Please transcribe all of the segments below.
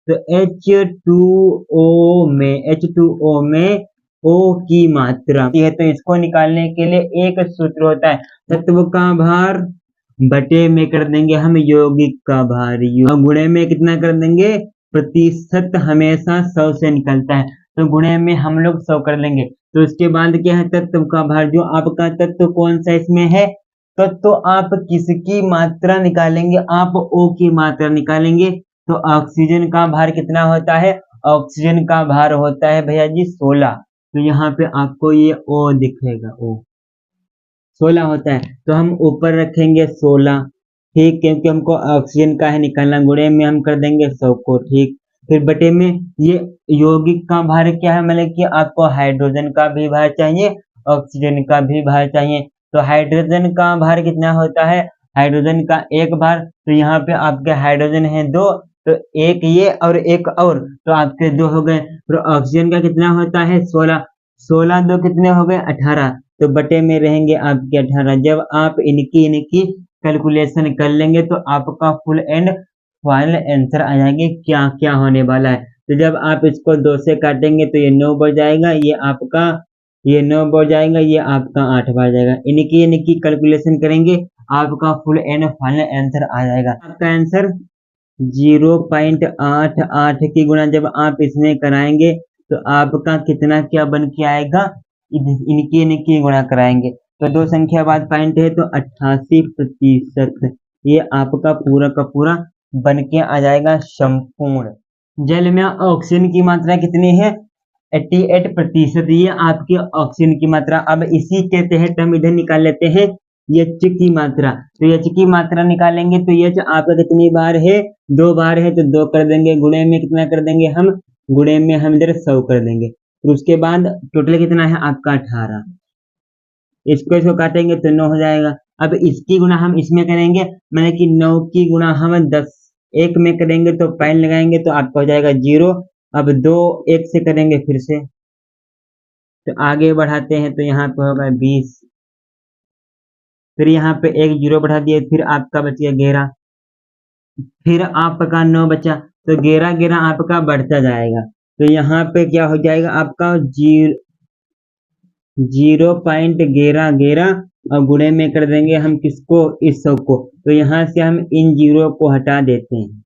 तो H2O में O की मात्रा है, तो इसको निकालने के लिए एक सूत्र होता है, तत्व का भार बटे में कर देंगे हम यौगिक का भार, और गुणे में कितना कर देंगे, प्रतिशत हमेशा 100 से निकलता है, तो गुणे में हम लोग 100 कर लेंगे। तो उसके बाद क्या है, तत्व का भार, जो आपका तत्व कौन सा इसमें है, तो आप किसकी मात्रा निकालेंगे, आप O की मात्रा निकालेंगे। तो ऑक्सीजन का भार कितना होता है, ऑक्सीजन का भार होता है भैया जी 16, तो यहाँ पे आपको ये O दिखेगा, O 16 होता है, तो हम ऊपर रखेंगे 16, ठीक, क्योंकि हमको ऑक्सीजन का है निकालना, गुणे में हम कर देंगे 100 को, ठीक, फिर बटे में ये यौगिक का भार क्या है, मतलब कि आपको हाइड्रोजन का भी भार चाहिए, ऑक्सीजन का भी भार चाहिए, तो हाइड्रोजन का भार कितना होता है, हाइड्रोजन का एक भार, तो यहाँ पे आपके हाइड्रोजन है 2, तो एक ये और एक और, तो आपके 2 हो गए, तो ऑक्सीजन का कितना होता है 16, 16 2 कितने हो गए 18, तो बटे में रहेंगे आपके 18। जब आप इनकी कैलकुलेशन कर लेंगे तो आपका फुल एंड फाइनल आंसर आ जाएंगे क्या क्या होने वाला है। तो जब आप इसको 2 से काटेंगे तो ये 9 बढ़ जाएगा, ये 9 बढ़ जाएगा, ये आपका 8 बढ़ जाएगा, इनकी कैलकुलेशन करेंगे, आपका फुल एंड फाइनल आंसर आ जाएगा। आपका आंसर 0.88 की गुणा जब आप इसमें कराएंगे तो आपका कितना क्या बन के आएगा, इनकी गुणा कराएंगे तो 2 संख्या बाद पॉइंट है, तो 88%, ये आपका पूरा का पूरा बन के आ जाएगा संपूर्ण। जल में ऑक्सीजन की मात्रा कितनी है, 88%, ये आपकी ऑक्सीजन की मात्रा। अब इसी के तहत हम इधर निकाल लेते हैं H की मात्रा, तो H की मात्रा निकालेंगे तो H आपका कितनी बार है, 2 बार है, तो 2 कर देंगे, गुणे में कितना कर देंगे हम, गुणे में हम इधर 100 कर देंगे, तो उसके बाद टोटल कितना है आपका 18, इसको काटेंगे तो 9 हो जाएगा। अब इसकी गुणा हम इसमें करेंगे, मैंने कि 9 की गुणा हम 10 1 में करेंगे तो पाइन लगाएंगे तो आपका हो जाएगा 0, अब 2 1 से करेंगे फिर से, तो आगे बढ़ाते हैं तो यहाँ पे होगा 20, फिर यहाँ पे एक 0 बढ़ा दिए, फिर आपका बच गया 11, फिर आपका 9 बचा, तो 11 आपका बढ़ता जाएगा, तो यहाँ पे क्या हो जाएगा आपका 0.11 और गुणे में कर देंगे हम किसको, इस 100 को, तो यहाँ से हम इन 0 को हटा देते हैं,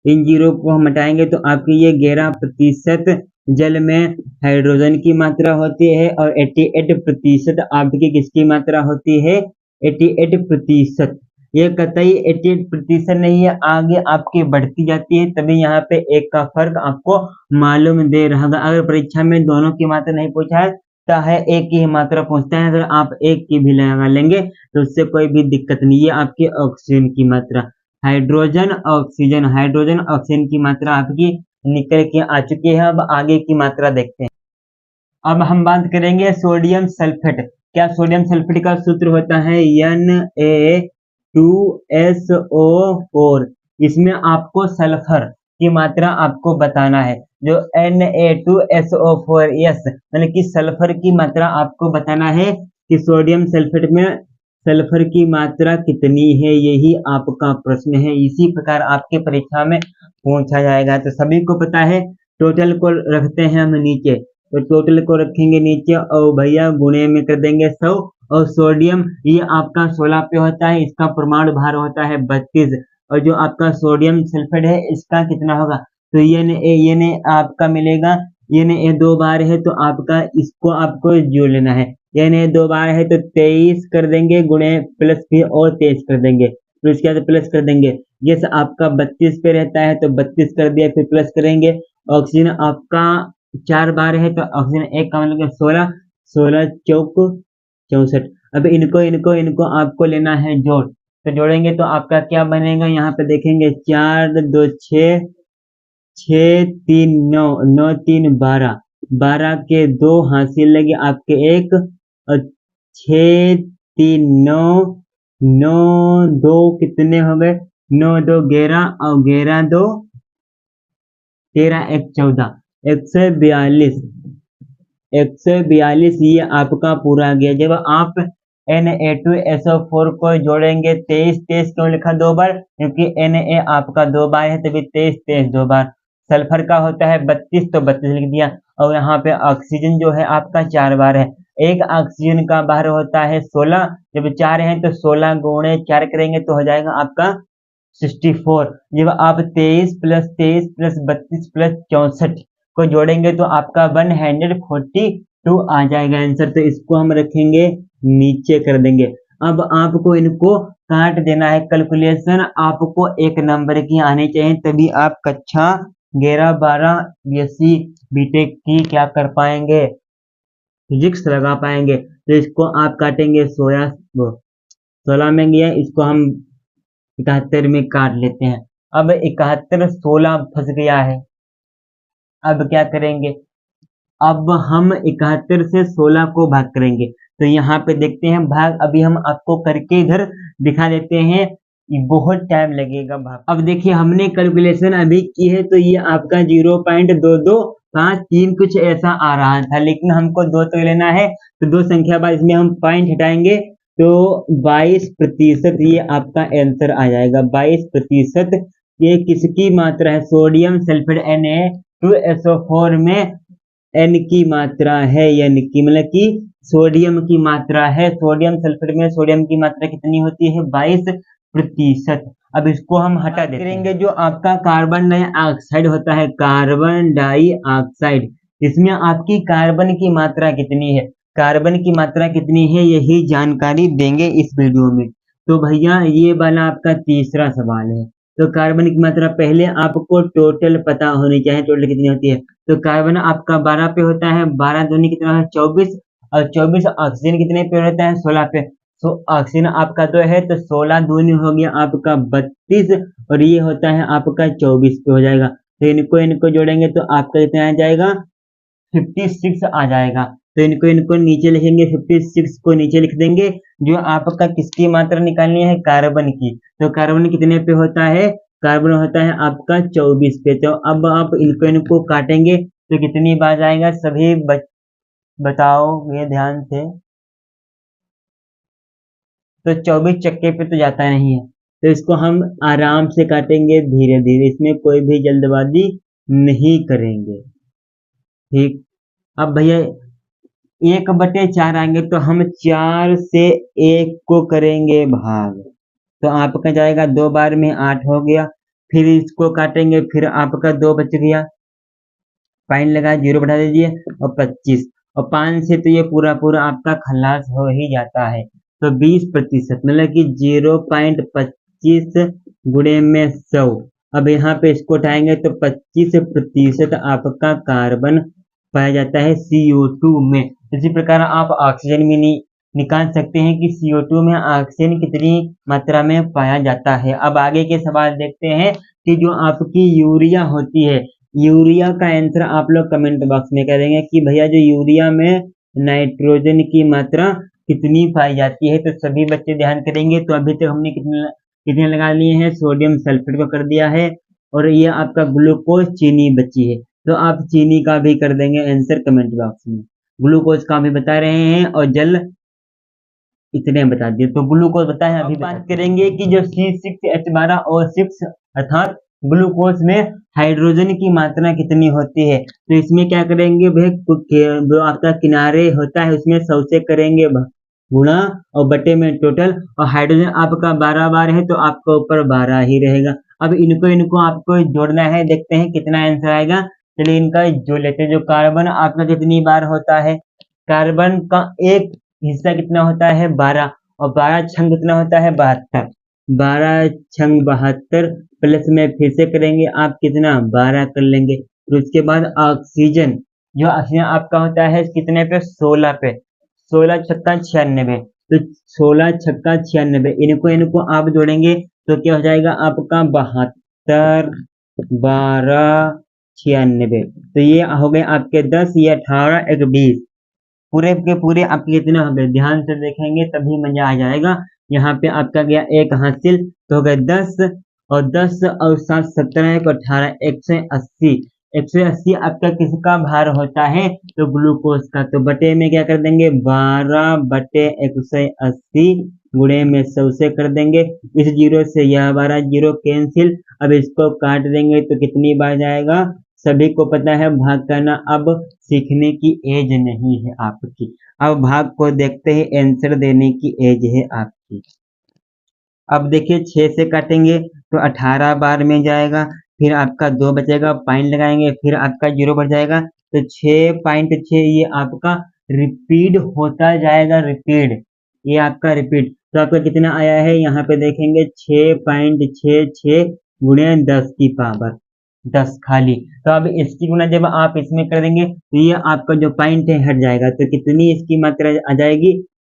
इन 0 को हम हटाएंगे तो आपकी ये 11% जल में हाइड्रोजन की मात्रा होती है, और 88% आपकी किसकी मात्रा होती है, 88%, ये कतई 88% नहीं है, आगे आपकी बढ़ती जाती है, तभी यहाँ पे एक का फर्क आपको मालूम दे रहा होगा। अगर परीक्षा में दोनों की मात्रा नहीं पूछा है एक की मात्रा पूछता है, अगर आप एक की भी लगा लेंगे तो उससे कोई भी दिक्कत नहीं है। आपकी ऑक्सीजन की मात्रा, हाइड्रोजन ऑक्सीजन की मात्रा आपकी निकल के आ चुकी है। अब आगे की मात्रा देखते हैं। अब हम बात करेंगे सोडियम सल्फेट। क्या सोडियम सल्फेट का सूत्र होता है Na2SO4। इसमें आपको सल्फर की मात्रा आपको बताना है, जो Na2SO4, यस, मतलब कि सल्फर की मात्रा आपको बताना है कि सोडियम सल्फेट में सल्फर की मात्रा कितनी है, यही आपका प्रश्न है। इसी प्रकार आपके परीक्षा में पूछा जाएगा। तो सभी को पता है, टोटल को रखते हैं हम नीचे, तो टोटल को रखेंगे नीचे और भैया गुणे में कर देंगे 100, और सोडियम ये आपका 16 पे होता है, इसका परमाणु भार होता है 32, और जो आपका सोडियम सल्फेट है इसका कितना होगा, तो ये ने आपका मिलेगा, ये ने 2 बार है तो आपका इसको आपको जोड़ लेना है, ये ने 2 बार है तो 23 कर देंगे, गुणे प्लस फिर और 23 कर देंगे, तो इसके बाद प्लस कर देंगे। ये आपका 32 पे रहता है तो 32 कर दिया, फिर प्लस करेंगे। ऑक्सीजन आपका 4 बार है तो ऑक्सीजन एक का मतलब 16, 16 चौक 64। अब इनको आपको लेना है जोड़, तो जोड़ेंगे तो आपका क्या बनेगा, यहाँ पे देखेंगे 4 2 6, 6 3 9, 9 3 12, 12 के 2 हासिल लगे आपके 1, और 6 3 9, 9 2 कितने हो गए, 9 2 11, और 11 2 13 1 14, 142, 142 ये आपका पूरा गया। जब आप Na2SO4 को जोड़ेंगे, 23 23 क्यों लिखा 2 बार, क्योंकि Na आपका 2 बार है, तभी 23 23 2 बार, सल्फर का होता है 32, तो 32 लिख दिया। और यहाँ पे ऑक्सीजन जो है आपका 4 बार है। एक ऑक्सीजन का बार होता है 16, जब 4 है तो 16 गुणे 4 करेंगे तो हो जाएगा आपका 64। जब आप 23 प्लस 23 प्लस 32 प्लस 64 को जोड़ेंगे तो आपका 142 आ जाएगा आंसर। तो इसको हम रखेंगे नीचे कर देंगे। अब आपको इनको काट देना है। कैलकुलेशन आपको 1 नंबर की आनी चाहिए, तभी आप कक्षा 11 12 बीएससी बीटेक की क्या कर पाएंगे, फिजिक्स लगा पाएंगे। तो इसको आप काटेंगे 16 में गया, इसको हम 71 में काट लेते हैं। अब 71 16 फंस गया है, अब क्या करेंगे, अब हम 71 से 16 को भाग करेंगे। तो यहाँ पे देखते हैं भाग, अभी हम आपको करके इधर दिखा देते हैं, ये बहुत टाइम लगेगा भाग। अब देखिए हमने कैलकुलेशन अभी की है, तो ये आपका 0.2253 कुछ ऐसा आ रहा था, लेकिन हमको 2 तो लेना है, तो 2 संख्या बाद इसमें हम पॉइंट हटाएंगे तो 22% ये आपका आंसर आ जाएगा। 22% ये किसकी मात्रा है, सोडियम सल्फेट Na2SO4 में N की मात्रा है, यानी कि मतलब कि सोडियम की मात्रा है। सोडियम सल्फेट में सोडियम की मात्रा कितनी होती है, 22%। अब इसको हम हटा देंगे। जो आपका कार्बन डाइऑक्साइड होता है, कार्बन डाइऑक्साइड, इसमें आपकी कार्बन की मात्रा कितनी है, कार्बन की मात्रा कितनी है, यही जानकारी देंगे इस वीडियो में। तो भैया ये वाला आपका तीसरा सवाल है। तो कार्बन की मात्रा पहले आपको टोटल पता होनी चाहिए, टोटल कितनी होती है। तो कार्बन आपका 12 पे होता है, 12 दूनी कितना है 24, और 24 ऑक्सीजन कितने पे होता है 16 पे। तो ऑक्सीजन आपका 2 है, तो 16 दूनी हो गया आपका 32, और ये होता है आपका 24 पे हो जाएगा। तो इनको जोड़ेंगे तो आपका कितना आ जाएगा 56 आ जाएगा। तो इनको नीचे लिखेंगे, 56 को नीचे लिख देंगे। जो आपका किसकी मात्रा निकालनी है, कार्बन की। तो कार्बन कितने पे होता है, कार्बन होता है आपका 24 पे। तो अब आप इनको काटेंगे तो कितनी बार आएगा, सभी बताओ ये ध्यान से। तो 24 चक्के पे तो जाता नहीं है, तो इसको हम आराम से काटेंगे, धीरे धीरे, इसमें कोई भी जल्दबाजी नहीं करेंगे, ठीक। अब भैया 1/4 आएंगे, तो हम 4 से 1 को करेंगे भाग, तो आपका जाएगा 2 बार में 8 हो गया। फिर इसको काटेंगे, फिर आपका 2 बच गया, पॉइंट लगा 0 बढ़ा दीजिए, और 25, और 5 से तो ये पूरा पूरा आपका खलास हो ही जाता है। तो 20% मतलब कि 0.25 गुणे में 100। अब यहाँ पे इसको उठाएंगे तो 25% आपका कार्बन पाया जाता है CO2 में। इसी प्रकार आप ऑक्सीजन में निकाल सकते हैं कि CO2 में ऑक्सीजन कितनी मात्रा में पाया जाता है। अब आगे के सवाल देखते हैं कि जो आपकी यूरिया होती है, यूरिया का आंसर आप लोग कमेंट बॉक्स में करेंगे कि भैया जो यूरिया में नाइट्रोजन की मात्रा कितनी पाई जाती है। तो सभी बच्चे ध्यान करेंगे। तो अभी तक हमने कितने लगा लिए हैं, सोडियम सल्फेट को कर दिया है, और ये आपका ग्लूकोज चीनी बची है। तो आप चीनी का भी कर देंगे आंसर कमेंट बॉक्स में। ग्लूकोज का भी बता रहे हैं, और जल इतने बता दिए। तो ग्लूकोज बताए, अभी बात करेंगे कि जो C6H12O6 अर्थात ग्लूकोज में हाइड्रोजन की मात्रा कितनी होती है। तो इसमें क्या करेंगे भाई, जो आपका किनारे होता है उसमें 100 से करेंगे गुणा, और बटे में टोटल, और हाइड्रोजन आपका 12 बार है, तो आपका ऊपर 12 ही रहेगा। अब इनको आपको जोड़ना है, देखते हैं कितना आंसर आएगा। चलिए इनका जोड़ लेते हैं। जो कार्बन आपका कितनी बार होता है, कार्बन का एक हिस्सा कितना होता है 12, और 12 छंग कितना होता है 72, 12 छंग 72, प्लस में फिर से करेंगे आप कितना 12 कर लेंगे। फिर उसके बाद ऑक्सीजन, जो ऑक्सीजन आपका होता है कितने पे 16 पे, 16 छक्का 96, तो 16 छक्का 96, इनको आप जोड़ेंगे तो क्या हो जाएगा आपका 72 12 96। तो ये हो गए आपके 10, ये 18 1 20, पूरे के पूरे आपके कितने हो गए, ध्यान से देखेंगे तभी मजा आ जाएगा। यहाँ पे आपका गया 1 हासिल, तो हो गए 10, और 10 और 7 17 1 18 180। 180 आपका किसका भार होता है, तो ग्लूकोज का। तो बटे में क्या कर देंगे 12/180, गुणे में 100 से कर देंगे। इस जीरो से यह 12 जीरो कैंसिल। अब इसको काट देंगे तो कितनी बार जाएगा, सभी को पता है भाग करना। अब सीखने की एज नहीं है आपकी, अब भाग को देखते ही आंसर देने की एज है आपकी। अब देखिए 6 से काटेंगे तो 18 बार में जाएगा, फिर आपका 2 बचेगा, पॉइंट लगाएंगे, फिर आपका 0 बढ़ जाएगा तो 6.6 ये आपका रिपीट होता जाएगा, रिपीट, ये आपका रिपीट। तो आपका कितना आया है यहाँ पे देखेंगे 6.66 गुणे 10 की पावर 10 खाली। तो अब इसकी गुना जब आप इसमें कर देंगे तो ये आपका जो पॉइंट है हट जाएगा, तो कितनी इसकी मात्रा आ जाएगी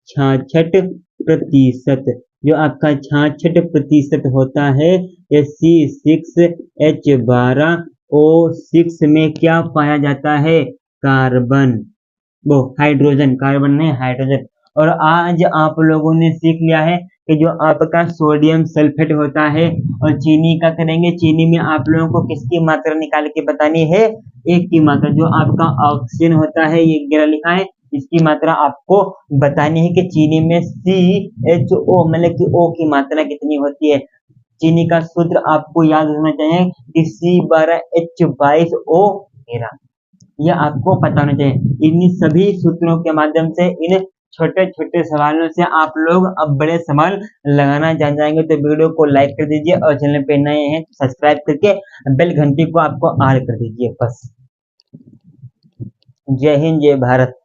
66%। जो आपका 66% होता है ये C6H12O6 में क्या पाया जाता है, कार्बन, वो हाइड्रोजन, कार्बन नहीं हाइड्रोजन। और आज आप लोगों ने सीख लिया है कि जो आपका सोडियम सल्फेट होता है और चीनी का करेंगे, चीनी में आप लोगों को किसकी मात्रा निकाल के बतानी है, एक की मात्रा। जो आपका ऑक्सीजन होता है ये 11 लिखा है, इसकी मात्रा आपको बतानी है कि चीनी में CHO मतलब कि O की मात्रा कितनी होती है। चीनी का सूत्र आपको याद होना चाहिए कि C12H22O13, यह आपको पता होना चाहिए। इन सभी सूत्रों के माध्यम से इन छोटे छोटे सवालों से आप लोग अब बड़े सवाल लगाना जान जाएंगे। तो वीडियो को लाइक कर दीजिए और चैनल पे नए हैं तो सब्सक्राइब करके बेल घंटी को आपको ऑन कर दीजिए बस। जय हिंद, जय भारत।